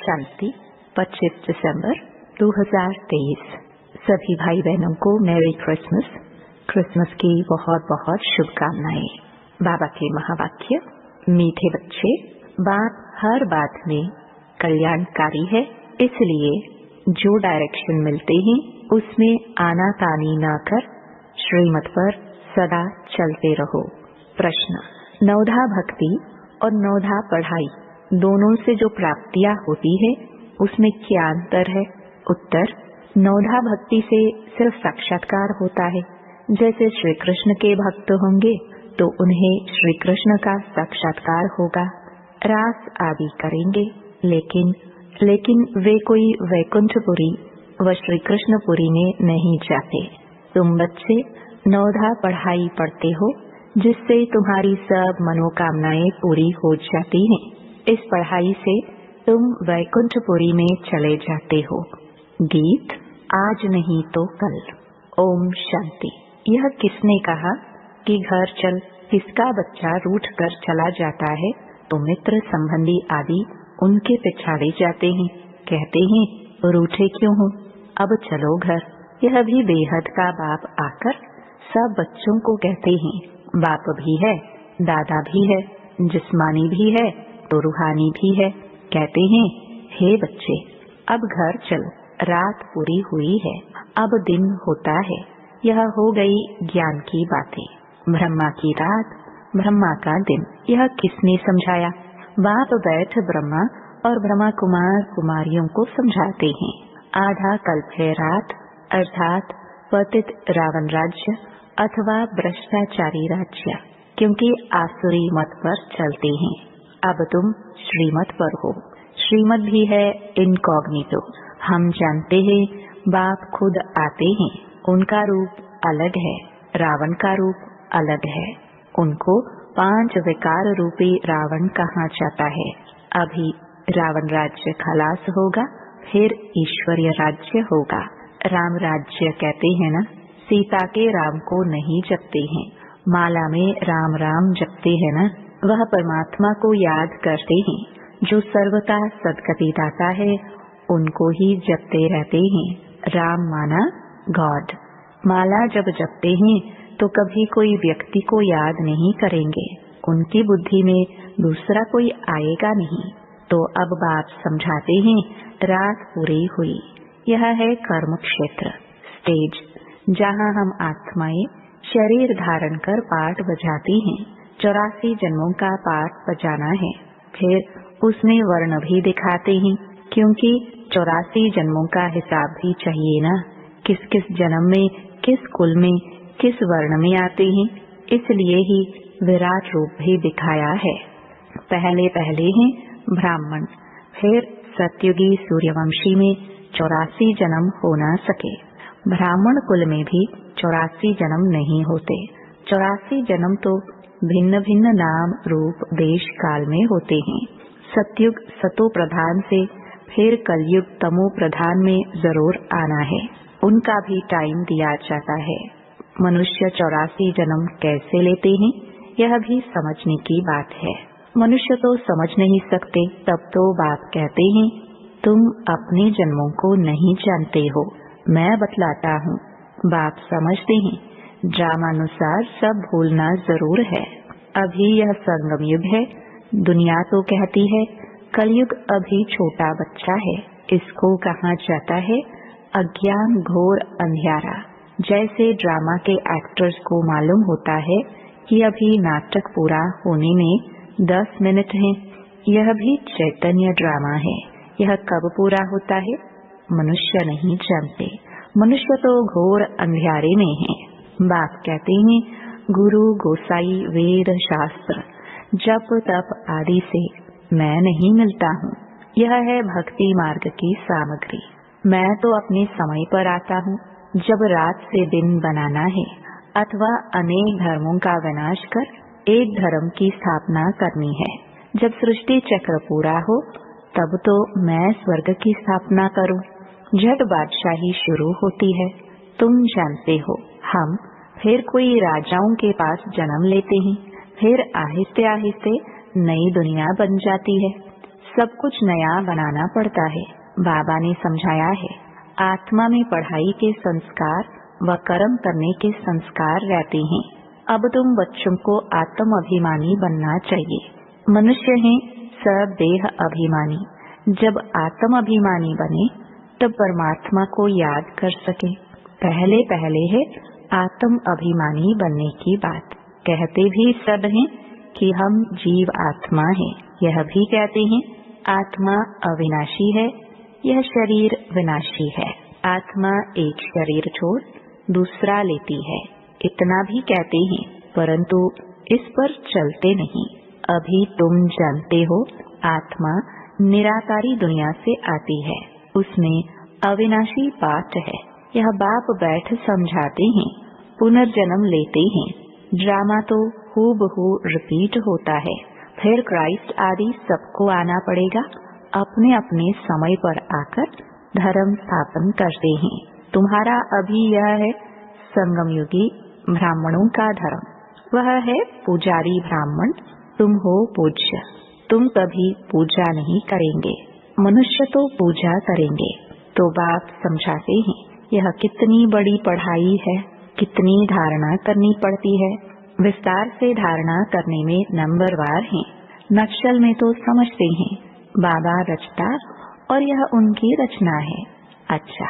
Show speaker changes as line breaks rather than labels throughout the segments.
शांति 25 दिसंबर 2023। सभी भाई बहनों को मैरी क्रिसमस। क्रिसमस की बहुत बहुत शुभकामनाएं। बाबा के महावाक्य, मीठे बच्चे, बाप हर बात में कल्याणकारी है, इसलिए जो डायरेक्शन मिलते हैं उसमें आनाकानी न कर श्रीमत पर सदा चलते रहो। प्रश्न: नवधा भक्ति और नवधा पढ़ाई दोनों से जो प्राप्तियां होती है उसमें क्या अंतर है? उत्तर: नवधा भक्ति से सिर्फ साक्षात्कार होता है। जैसे श्री कृष्ण के भक्त होंगे तो उन्हें श्री कृष्ण का साक्षात्कार होगा, रास आदि करेंगे, लेकिन वे कोई वैकुंठपुरी व श्री कृष्णपुरी में नहीं जाते। तुम बच्चे नवधा पढ़ाई पढ़ते हो जिससे तुम्हारी सब मनोकामनाएं पूरी हो जाती हैं। इस पढ़ाई से तुम वैकुंठपुरी में चले जाते हो। गीत: आज नहीं तो कल। ओम शांति। यह किसने कहा कि घर चल? किसका बच्चा रूठ कर चला जाता है तो मित्र संबंधी आदि उनके पिछाड़े जाते हैं, कहते हैं रूठे क्यों हो, अब चलो घर। यह भी बेहद का बाप आकर सब बच्चों को कहते हैं, बाप भी है, दादा भी है, जिस्मानी भी है तो रूहानी भी है। कहते हैं, हे बच्चे अब घर चलो, रात पूरी हुई है, अब दिन होता है। यह हो गई ज्ञान की बातें। ब्रह्मा की रात, ब्रह्मा का दिन, यह किसने समझाया? बाप बैठ ब्रह्मा और ब्रह्मा कुमार कुमारियों को समझाते हैं। आधा कल्प है रात, अर्थात पतित रावण राज्य अथवा भ्रष्टाचारी राज्य, क्योंकि आसुरी मत पर चलते हैं। अब तुम श्रीमत पर हो। श्रीमत भी है इनकॉग्निटो। हम जानते हैं बाप खुद आते हैं, उनका रूप अलग है, रावण का रूप अलग है। उनको 5 विकार रूपी रावण कहा जाता है। अभी रावण राज्य खलास होगा, फिर ईश्वरीय राज्य होगा। राम राज्य कहते हैं ना, सीता के राम को नहीं जपते हैं, माला में राम राम जपते हैं ना, वह परमात्मा को याद करते हैं जो सर्वथा सदगति दाता है, उनको ही जपते रहते हैं। राम माना गॉड। माला जब जपते हैं तो कभी कोई व्यक्ति को याद नहीं करेंगे, उनकी बुद्धि में दूसरा कोई आएगा नहीं। तो अब बाप समझाते हैं, रात पूरी हुई। यह है कर्म क्षेत्र, स्टेज, जहाँ हम आत्माएं शरीर धारण कर पाठ बजाती हैं। 84 जन्मों का पाठ बजाना है, फिर उसमें वर्ण भी दिखाते हैं, क्योंकि 84 जन्मों का हिसाब भी चाहिए ना। किस किस जन्म में, किस कुल में, किस वर्ण में आते हैं, इसलिए ही विराट रूप भी दिखाया है। पहले हैं ब्राह्मण, फिर सतयुगी सूर्यवंशी में 84 जन्म हो न सके। ब्राह्मण कुल में भी 84 जन्म नहीं होते। 84 जन्म तो भिन्न भिन्न नाम रूप देश काल में होते हैं। सतयुग सतो प्रधान से फिर कलयुग तमो प्रधान में जरूर आना है, उनका भी टाइम दिया जाता है। मनुष्य 84 जन्म कैसे लेते हैं, यह भी समझने की बात है। मनुष्य तो समझ नहीं सकते, तब तो बाप कहते हैं, तुम अपने जन्मों को नहीं जानते हो, मैं बतलाता हूँ। बाप समझते हैं, ड्रामानुसार सब भूलना जरूर है। अभी यह संगम युग है, दुनिया तो कहती है कलयुग अभी छोटा बच्चा है। इसको कहा जाता है अज्ञान घोर अंधियारा। जैसे ड्रामा के एक्टर्स को मालूम होता है कि अभी नाटक पूरा होने में 10 मिनट हैं, यह भी चैतन्य ड्रामा है। यह कब पूरा होता है मनुष्य नहीं जानते। मनुष्य तो घोर अंधियारे में है। बाप कहते हैं, गुरु गोसाई वेद शास्त्र जप तप आदि से मैं नहीं मिलता हूँ। यह है भक्ति मार्ग की सामग्री। मैं तो अपने समय पर आता हूँ, जब रात से दिन बनाना है अथवा अनेक धर्मों का विनाश कर एक धर्म की स्थापना करनी है। जब सृष्टि चक्र पूरा हो तब तो मैं स्वर्ग की स्थापना करूं। झट बादशाही शुरू होती है। तुम जानते हो, हम फिर कोई राजाओं के पास जन्म लेते हैं, फिर आहिस्ते आहिस्ते नई दुनिया बन जाती है। सब कुछ नया बनाना पड़ता है। बाबा ने समझाया है, आत्मा में पढ़ाई के संस्कार व कर्म करने के संस्कार रहते हैं। अब तुम बच्चों को आत्म अभिमानी बनना चाहिए। मनुष्य हैं सब देह अभिमानी। जब आत्म अभिमानी बने तब परमात्मा को याद कर सके। पहले पहले है आत्म अभिमानी बनने की बात। कहते भी सब हैं कि हम जीव आत्मा हैं। यह भी कहते हैं आत्मा अविनाशी है, यह शरीर विनाशी है। आत्मा एक शरीर छोड़ दूसरा लेती है, इतना भी कहते हैं, परंतु इस पर चलते नहीं। अभी तुम जानते हो आत्मा निराकारी दुनिया से आती है, उसमें अविनाशी पाठ है। यह बाप बैठ समझाते हैं, पुनर्जन्म लेते हैं। ड्रामा तो हूबहू रिपीट होता है। फिर क्राइस्ट आदि सबको आना पड़ेगा। अपने अपने समय पर आकर धर्म स्थापन करते हैं। तुम्हारा अभी यह है संगम युगी ब्राह्मणों का धर्म, वह है पुजारी ब्राह्मण। तुम हो पूज्य। तुम कभी पूजा नहीं करेंगे, मनुष्य तो पूजा करेंगे। तो बाप समझाते हैं यह कितनी बड़ी पढ़ाई है, कितनी धारणा करनी पड़ती है। विस्तार से धारणा करने में नंबरवार हैं। नक्शल में तो समझते हैं बाबा रचता और यह उनकी रचना है। अच्छा,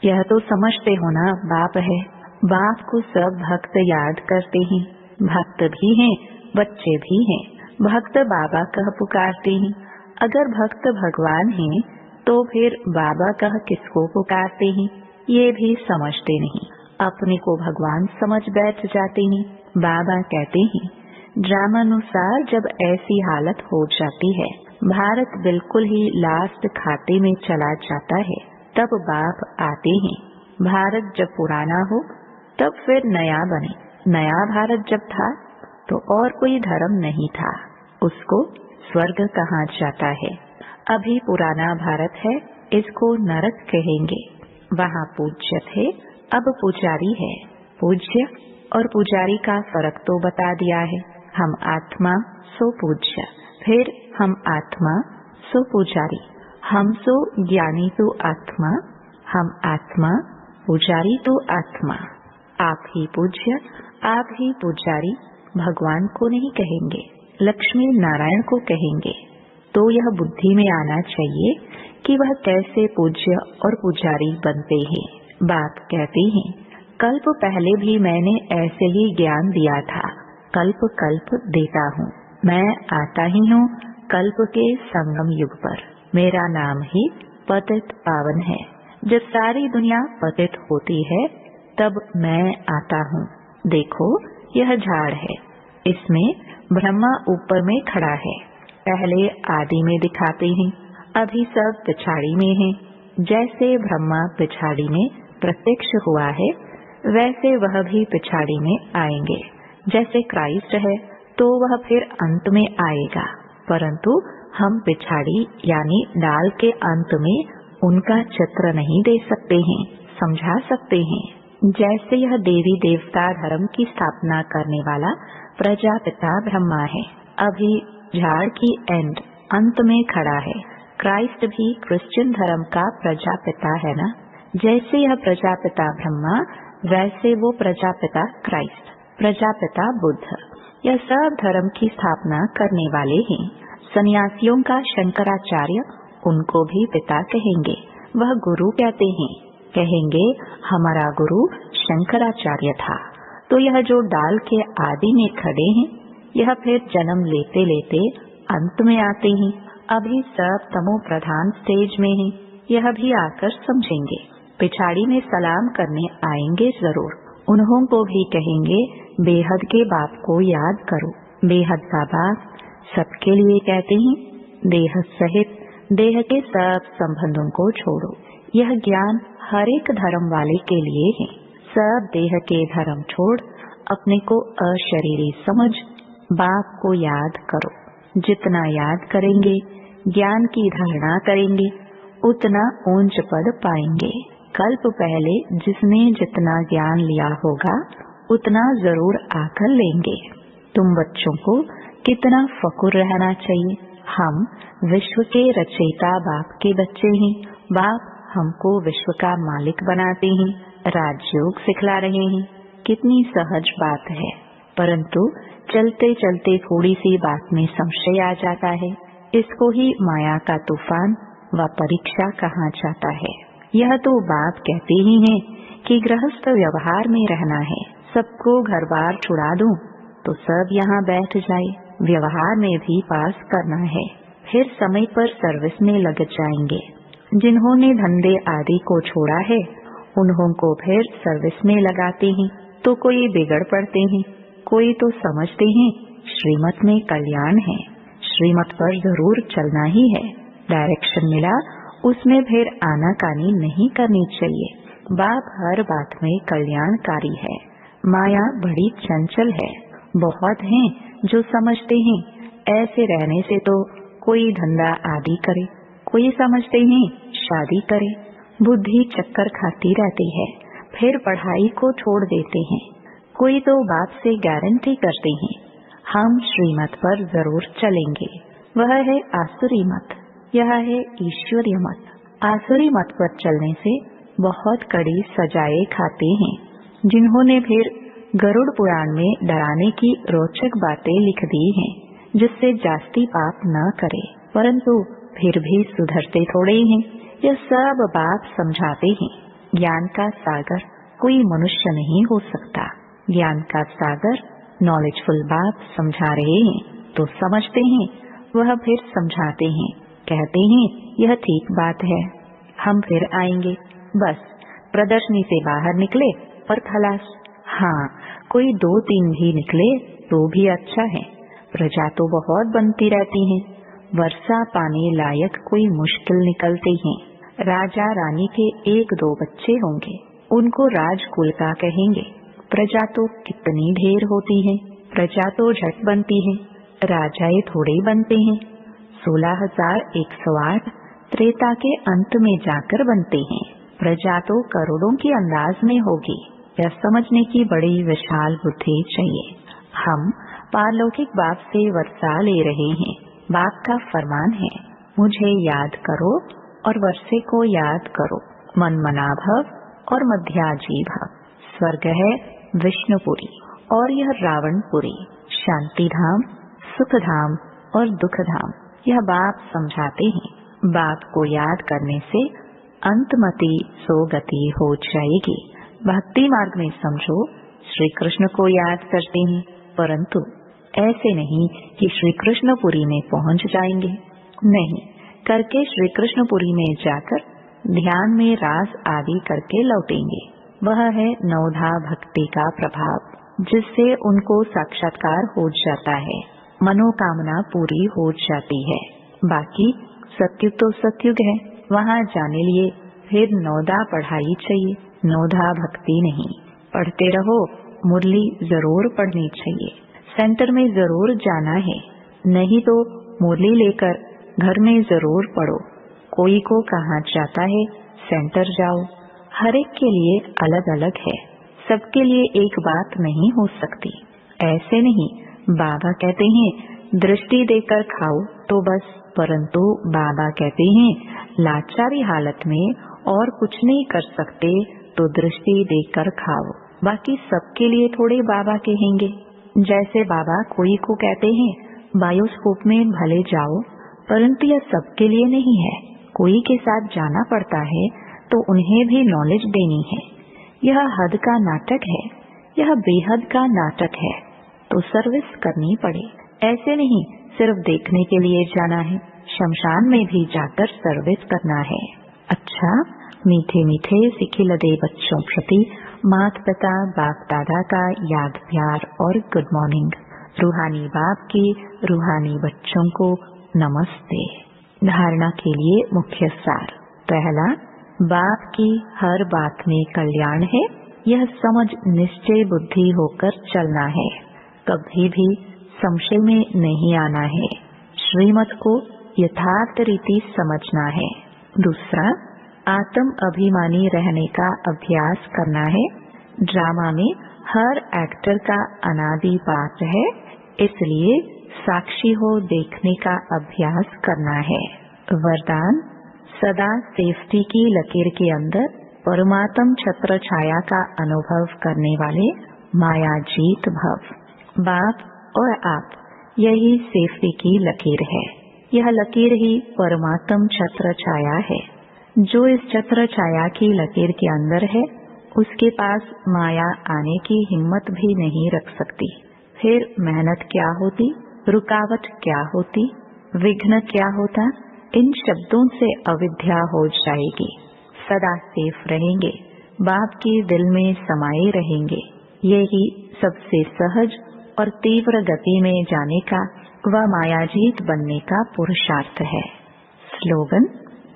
यह तो समझते हो ना बाप है। बाप को सब भक्त याद करते हैं। भक्त भी हैं, बच्चे भी हैं। भक्त बाबा कह पुकारते हैं। अगर भक्त भगवान हैं तो फिर बाबा कह किसको पुकारते हैं, ये भी समझते नहीं। अपने को भगवान समझ बैठ जाते हैं। बाबा कहते हैं ड्रामानुसार जब ऐसी हालत हो जाती है, भारत बिल्कुल ही लास्ट खाते में चला जाता है, तब बाप आते हैं। भारत जब पुराना हो तब फिर नया बने। नया भारत जब था तो और कोई धर्म नहीं था, उसको स्वर्ग कहा जाता है। अभी पुराना भारत है, इसको नरक कहेंगे। वहाँ पूज्य थे, अब पुजारी है। पूज्य और पुजारी का फर्क तो बता दिया है। हम आत्मा सो पूज्य, फिर हम आत्मा सो पुजारी। हम सो ज्ञानी तो आत्मा, हम आत्मा पुजारी तो आत्मा। आप ही पूज्य, आप ही पुजारी। भगवान को नहीं कहेंगे, लक्ष्मी नारायण को कहेंगे। तो यह बुद्धि में आना चाहिए कि वह कैसे पूज्य और पुजारी बनते हैं। बाप कहते हैं कल्प पहले भी मैंने ऐसे ही ज्ञान दिया था, कल्प कल्प देता हूँ। मैं आता ही हूँ कल्प के संगम युग पर। मेरा नाम ही पतित पावन है। जब सारी दुनिया पतित होती है तब मैं आता हूँ। देखो यह झाड़ है, इसमें ब्रह्मा ऊपर में खड़ा है। पहले आदि में दिखाते हैं, अभी सब पिछाड़ी में है। जैसे ब्रह्मा पिछाड़ी में प्रत्यक्ष हुआ है, वैसे वह भी पिछाड़ी में आएंगे। जैसे क्राइस्ट है तो वह फिर अंत में आएगा, परंतु हम पिछाड़ी यानी डाल के अंत में उनका चित्र नहीं दे सकते हैं, समझा सकते हैं। जैसे यह देवी देवता धर्म की स्थापना करने वाला प्रजापिता ब्रह्मा है, अभी झाड़ की एंड अंत में खड़ा है। क्राइस्ट भी क्रिश्चियन धर्म का प्रजापिता है ना। जैसे यह प्रजापिता ब्रह्मा, वैसे वो प्रजापिता क्राइस्ट, प्रजापिता बुद्ध, यह सब धर्म की स्थापना करने वाले हैं। सन्यासियों का शंकराचार्य, उनको भी पिता कहेंगे। वह गुरु कहते हैं, कहेंगे हमारा गुरु शंकराचार्य था। तो यह जो डाल के आदि में खड़े हैं, यह फिर जन्म लेते लेते अंत में आते हैं। अभी सब तमो प्रधान स्टेज में हैं, यह भी आकर समझेंगे। पिछाड़ी में सलाम करने आएंगे जरूर। उन्हों को भी कहेंगे बेहद के बाप को याद करो। बेहद का बाप सबके लिए कहते हैं, देह सहित देह के सब संबंधों को छोड़ो। यह ज्ञान हर एक धर्म वाले के लिए है। सब देह के धर्म छोड़ अपने को अशरीरी समझ बाप को याद करो। जितना याद करेंगे, ज्ञान की धारणा करेंगे, उतना ऊंच पद पाएंगे। कल्प पहले जिसने जितना ज्ञान लिया होगा उतना जरूर आकर लेंगे। तुम बच्चों को कितना फकुर रहना चाहिए। हम विश्व के रचयिता बाप के बच्चे हैं। बाप हमको विश्व का मालिक बनाते हैं, राजयोग सिखला रहे हैं। कितनी सहज बात है, परंतु चलते चलते थोड़ी सी बात में संशय आ जाता है। इसको ही माया का तूफान व परीक्षा कहा जाता है। यह तो बाप कहते ही हैं कि गृहस्थ व्यवहार में रहना है। सबको घर बार छुड़ा दूं तो सब यहाँ बैठ जाए। व्यवहार में भी पास करना है, फिर समय पर सर्विस में लग जाएंगे। जिन्होंने धंधे आदि को छोड़ा है उन्हों को फिर सर्विस में लगाते हैं तो कोई बिगड़ पड़ते हैं, कोई तो समझते हैं श्रीमत में कल्याण है, श्रीमत पर जरूर चलना ही है। डायरेक्शन मिला उसमें फिर आनाकानी नहीं करनी चाहिए। बाप हर बात में कल्याणकारी है। माया बड़ी चंचल है। बहुत हैं जो समझते हैं ऐसे रहने से तो कोई धंधा आदि करे, कोई समझते हैं शादी करे। बुद्धि चक्कर खाती रहती है, फिर पढ़ाई को छोड़ देते हैं। कोई तो बाप से गारंटी करते हैं हम श्रीमत पर जरूर चलेंगे। वह है आसुरी मत, यह है ईश्वरीय मत। आसुरी मत पर चलने से बहुत कड़ी सजाएं खाते हैं। जिन्होंने फिर गरुड़ पुराण में डराने की रोचक बातें लिख दी हैं, जिससे जास्ती पाप न करे, परंतु फिर भी सुधरते थोड़े हैं। यह सब बाप समझाते हैं। ज्ञान का सागर कोई मनुष्य नहीं हो सकता। ज्ञान का सागर नॉलेजफुल बाप समझा रहे हैं तो समझते हैं, वह फिर समझाते हैं, कहते हैं यह ठीक बात है, हम फिर आएंगे। बस प्रदर्शनी से बाहर निकले और खलास। हाँ, कोई 2-3 भी निकले तो भी अच्छा है। प्रजा तो बहुत बनती रहती है। वर्षा पाने लायक कोई मुश्किल निकलते हैं। राजा रानी के 1-2 बच्चे होंगे, उनको राजकुल का कहेंगे। प्रजा तो कितनी ढेर होती है। प्रजा तो झट बनती है, राजाए थोड़े बनते हैं। 16,108 त्रेता के अंत में जाकर बनते हैं। प्रजा तो करोड़ों की अंदाज में होगी। यह समझने की बड़ी विशाल बुद्धि चाहिए। हम पारलौकिक बाप से वर्षा ले रहे हैं। बाप का फरमान है, मुझे याद करो और वर्षे को याद करो। मन मना भव और मध्याजी भव। स्वर्ग है विष्णुपुरी और यह रावणपुरी, शांति धाम, सुख धाम और दुख धाम। यह बाप समझाते हैं। बाप को याद करने से अंतमति सोगति हो जाएगी। भक्ति मार्ग में समझो श्री कृष्ण को याद करते हैं, परंतु ऐसे नहीं कि श्री कृष्णपुरी में पहुंच जाएंगे। नहीं, करके श्री कृष्णपुरी में जाकर ध्यान में रास आदि करके लौटेंगे। वह है नवधा भक्ति का प्रभाव, जिससे उनको साक्षात्कार हो जाता है, मनोकामना पूरी हो जाती है। बाकी सत्युग तो सत्युग है, वहाँ जाने लिए फिर नवधा पढ़ाई चाहिए, नवधा भक्ति नहीं। पढ़ते रहो, मुरली जरूर पढ़नी चाहिए। सेंटर में जरूर जाना है, नहीं तो मुरली लेकर घर में जरूर पढ़ो। कोई को कहा जाता है सेंटर जाओ, हर एक के लिए अलग अलग है, सबके लिए एक बात नहीं हो सकती। ऐसे नहीं, बाबा कहते हैं दृष्टि देकर खाओ तो बस, परंतु बाबा कहते हैं लाचारी हालत में और कुछ नहीं कर सकते तो दृष्टि देकर खाओ। बाकी सबके लिए थोड़े बाबा कहेंगे। जैसे बाबा कोई को कहते हैं बायोस्कोप में भले जाओ, परंतु यह सबके लिए नहीं है। कोई के साथ जाना पड़ता है तो उन्हें भी नॉलेज देनी है। यह हद का नाटक है, यह बेहद का नाटक है, तो सर्विस करनी पड़े। ऐसे नहीं सिर्फ देखने के लिए जाना है, शमशान में भी जाकर सर्विस करना है। अच्छा, मीठे मीठे सिखिलदे बच्चों प्रति माता पिता बाप दादा का याद प्यार और गुड मॉर्निंग। रूहानी बाप की रूहानी बच्चों को नमस्ते। धारणा के लिए मुख्य सार। पहला, बाप की हर बात में कल्याण है, यह समझ निश्चय बुद्धि होकर चलना है। कभी भी संशय में नहीं आना है। श्रीमत को यथार्थ रीति समझना है। दूसरा, आत्म अभिमानी रहने का अभ्यास करना है। ड्रामा में हर एक्टर का अनादि पात्र है, इसलिए साक्षी हो देखने का अभ्यास करना है। वरदान, सदा सेफ्टी की लकीर के अंदर परमात्म छत्र छाया का अनुभव करने वाले मायाजीत भव। बाप और आप, यही सेफ्टी की लकीर है। यह लकीर ही परमात्म छत्र छाया है। जो इस छत्र छाया की लकीर के अंदर है, उसके पास माया आने की हिम्मत भी नहीं रख सकती। फिर मेहनत क्या होती, रुकावट क्या होती, विघ्न क्या होता, इन शब्दों से अविद्या हो जाएगी। सदा सेफ रहेंगे, बाप के दिल में समाये रहेंगे। यही सबसे सहज और तीव्र गति में जाने का व मायाजीत बनने का पुरुषार्थ है। स्लोगन,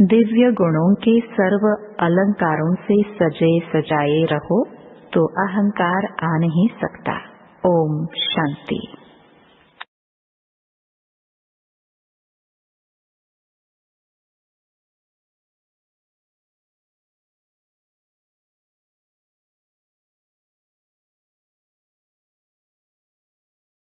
दिव्य गुणों के सर्व अलंकारों से सजे सजाए रहो तो अहंकार आ नहीं सकता। ओम शांति।